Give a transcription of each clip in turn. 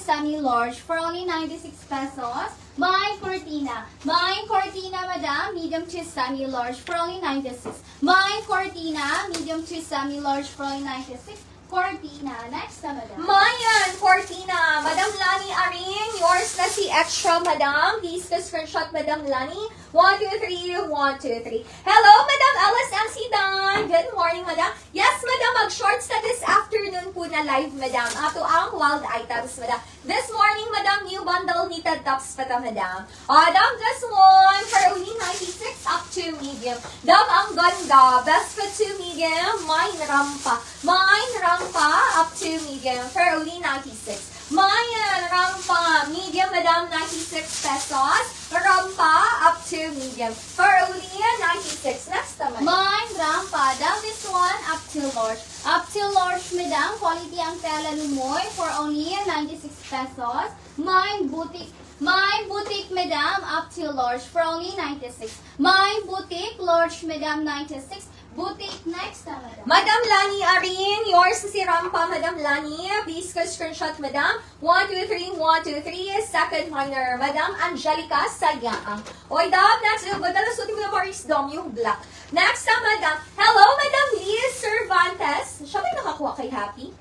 semi-large for only 96 pesos. My Cortina. My Cortina, madam, medium to semi-large for only 96. My Cortina, medium to semi-large for only 96. Cortina. Next na, madam. Mayan, Cortina. Madam Lani Arin, yours na si extra, madam. Please the screenshot, Madam Lani. 1, 2, 3, 1, 2, 3. Hello, Madam Alice MC Dan. Good morning, madam. Yes, madam, mag-shorts na this afternoon po na live, madam. Ato ang wild items, madam. This morning, madam, new bundle knitted tops pa ta, madam. Madam, this one for only 96 up to medium. Dam, ang ganda. Best fit to medium. Mine rampa. Mine rampa up to medium for only 96. Mayan, rampa, medium, madam, 96 pesos. Rampa, up to medium. For only 96. Next naman. Mine rampa. Down this one, up to large. Up to large, madam. Quality ang tela lumoy for only 96 pesos. Mine boutique. Mine boutique, madam, up to large for only 96. Mine boutique, large, madam, 96. Boutique, next na, madam. Madam Lani Arin, yours si Rampa, Madam Lani. Please screenshot, madam. 1, 2, 3, 1, 2, 3. Second minor, Madam Angelica Sayaang. Oy, dam, next. Badala suti mo na Paris Dom, yung black. Next na, madam. Hello, Madam Liz Cervantes. Siya ba yung nakakuha kay Happy?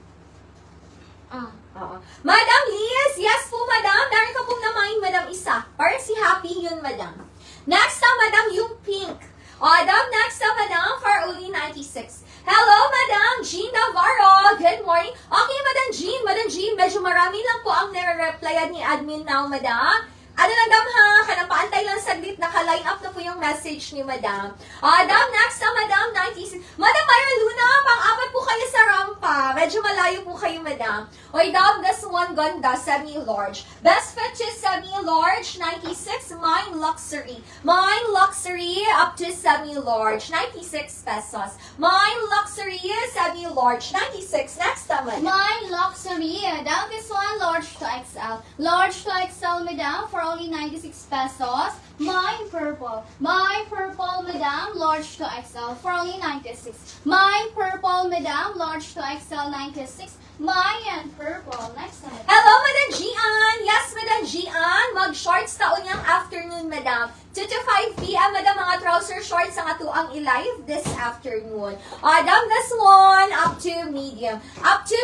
Oo. Madam Liz, yes po, madam. Dari ka pong namain, madam, isa. Para si Happy yun, madam. Next na, madam, yung pink. Madam, next na, madam, for only 96. Hello, Madam Jean Navarro. Good morning. Okay, Madam Jean. Madam Jean, medyo marami lang po ang nare-replyan ni admin now, madam. Ano lang, dam, ha? Kanapaantay lang saglit. Naka-line up na po yung message ni madam. Madam, next na, madam, 96. Madam Myra Luna, pang-apat po kayo sa rampa. Medyo malayo po kayo, madam. Oy, dam, this one ganda, semi-large. Best fit to semi-large, 96. Mine luxury. Mine luxury, up to semi-large, 96 pesos. Mine luxury, semi-large, 96. Next naman. Mine luxury. Down this one, large to XL. Large to XL, madam, for only 96 pesos. Mine purple. Mine purple, madam, large to XL for only 96. Mine purple, madam, large to XL, 96. Mine purple. Next time. Hello, Madam Gian! Yes, Madam Gian! Mag-shorts taon yung afternoon, madam. 2 to 5 p.m., madam, mga trouser shorts ang ato ang i-live this afternoon. Madam, this one, up to medium. Up to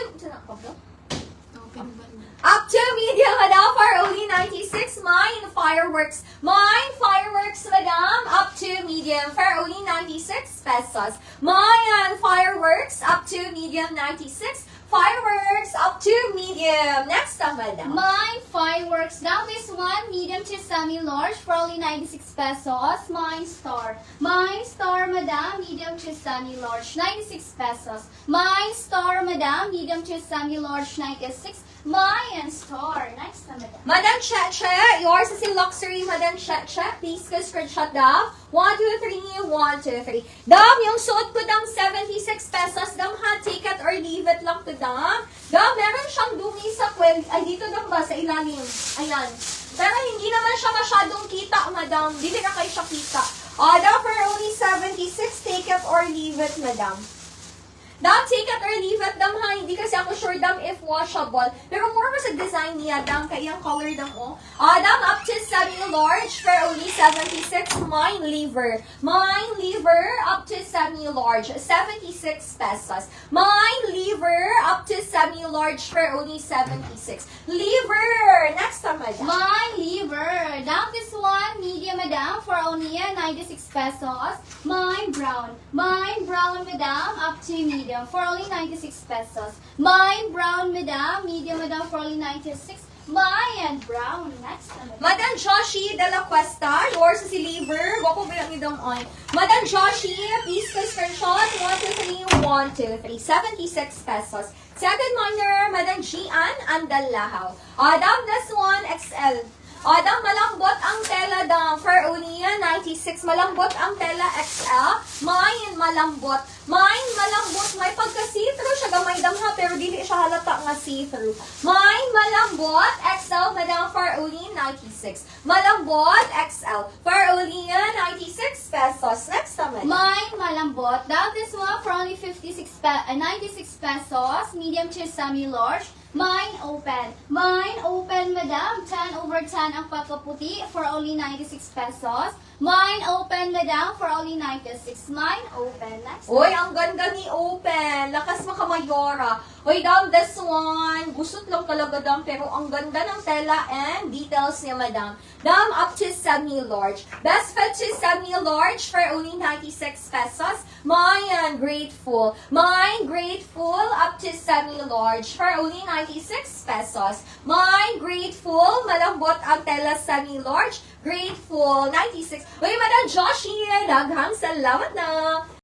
medium, madam, for only 96. Mine fireworks. Mine fireworks, madam, up to medium for only 96 pesos. Mine fireworks, up to medium, 96. Fireworks, up to medium. Next time, madam. Mine fireworks. Down this one, medium to semi-large for only 96 pesos. Mine star. Mine star, madam, medium to semi-large, 96 pesos. Mine star, madam, medium to semi-large, 96. Mine star. Next time, madam. Madam Cheche, yours is in luxury, Madam Cheche. Please go screenshot daw. 1, 2, 3, 1, 2, 3. Dam, yung suot ko dam 76 pesos. Dam ha, take it or leave it lang to dam. Dam, meron siyang dumi sa quilt. Ay, dito dam ba? Sa ilalim. Ayan. Pero hindi naman siya masyadong kita, madam. Dili na kayo siya kita. Dam, for only 76, take it or leave it, madam. Dam, take it or leave it, dam ha. Hindi kasi ako sure, dam, if washable. Pero more ko sa design niya, dam, kaya yung color, dam, oh. Dam, up to semi-large for only 76. Mine liver. Mine liver, up to semi-large, 76 pesos. Mine liver, up to semi-large for only 76. Liver! Next time, madam. Mine liver. Down this one, medium, madam, for only 96 pesos. Mine brown. Mine brown, madam, up to medium for only 96 pesos. Mine brown, madam, medium, madam, for only 96. Mine brown. Next time, madam. Madam Joshi de la Cuesta, yours is si liver. Wako ba yung idong on? Madam Joshi, please go screenshot. 1, 2, 3, 1, 2, 3. 76 pesos. Second minor, Madam Gian Andalahaw. Dam, this one, XL. Dam, malambot ang tela, dam. For only 96. Malambot ang tela, XL. Mine, malambot. Mine, malambot. May pagka-see-through siya. Gamay, dam ha. Pero dili siya halata nga see-through. Mine, malambot. XL, madam, for only 96. Malambot, XL. For only 96 pesos. Next naman. Mine malambot. Down this one for only 96 pesos. Medium to semi-large. Mine open. Mine open, madam. 10 over 10 ang pagkaputi for only 96 pesos. Mine open, madam, for only 96. Mine open. Next. Uy, ang ganda ni Open. Lakas makamayora. Uy, Dam, this one. Gusot lang talaga, Dam. Pero ang ganda ng tela and details niya, Madam. Dam, up to semi-large. Best fit to semi-large for only 96 pesos. Mine, grateful. Mine, grateful, up to semi-large for only 96 pesos. Mine, grateful. Malambot ang tela semi-large. Grateful, 96. Uy, Madam Joshi, daghang salamat na.